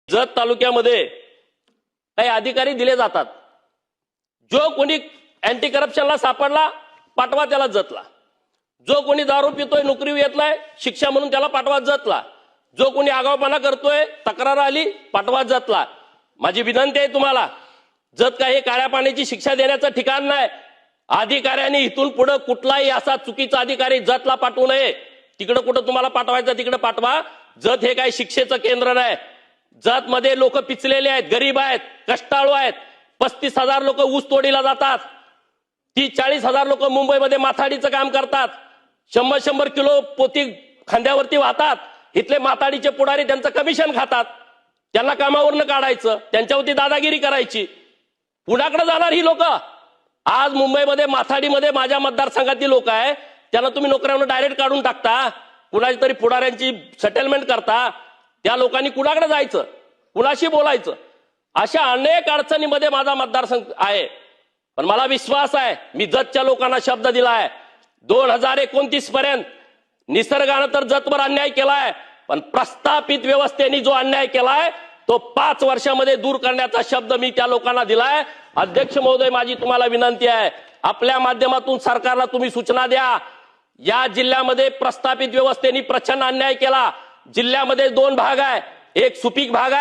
जत तालुक्यामध्ये काही अधिकारी दिले जातात। जो कोणी अँटी करप्शनला सापडला पाठवा त्याला जतला, जो कोणी दारू पितोय नोकरी येतलाय शिक्षा म्हणून त्याला पाठवा जतला, जो कोणी आगाऊपणा करतोय तक्रार आली पाठवा जतला। माझी विनंती आहे तुम्हाला, जत काय हे काळ्या पाण्याची शिक्षा देण्याचं ठिकाण नाही। अधिकाऱ्यांनी इथून पुढे कुठलाही असा चुकीचा अधिकारी जतला पाठवू नये। तिकडे कुठं तुम्हाला पाठवायचं तिकडे पाठवा। जत हे काय शिक्षेचं केंद्र नाही। जत मध्ये लोक पिचलेले आहेत, गरीब आहेत, कष्टाळू आहेत। 35,000 लोक ऊस तोडीला जातात, 30-40,000 लोक मुंबईमध्ये माथाडीचं काम करतात, 100-100 किलो पोती खांद्यावरती वाहतात। इथले माथाडीचे पुढारी त्यांचं कमिशन खातात, त्यांना कामावरनं काढायचं, त्यांच्यावरती दादागिरी करायची। पुण्याकडे जाणार ही लोक। आज मुंबईमध्ये माथाडीमध्ये माझ्या मतदारसंघातील लोक आहे, त्यांना तुम्ही नोकऱ्यावरून डायरेक्ट काढून टाकता, कुणाची तरी पुढाऱ्यांची सेटलमेंट करता। त्या लोकांनी कुणाकडे जायचं, कुणाशी बोलायचं? अशा अनेक अडचणीमध्ये माझा मतदारसंघ आहे। पण मला विश्वास आहे, मी जतच्या लोकांना शब्द दिलाय 2029 पर्यंत। निसर्गानं तर जतवर अन्याय केलाय, पण प्रस्थापित व्यवस्थेने जो अन्याय केलाय तो 5 वर्षामध्ये दूर करण्याचा शब्द मी त्या लोकांना दिलाय। अध्यक्ष महोदय, माझी तुम्हाला विनंती आहे, आपल्या माध्यमातून सरकारला तुम्ही सूचना द्या। या जिल्ह्यामध्ये प्रस्थापित व्यवस्थेने प्रचंड अन्याय केला। जिल्ह्यामध्ये 2 भाग आहे, एक सुपीक भाग आहे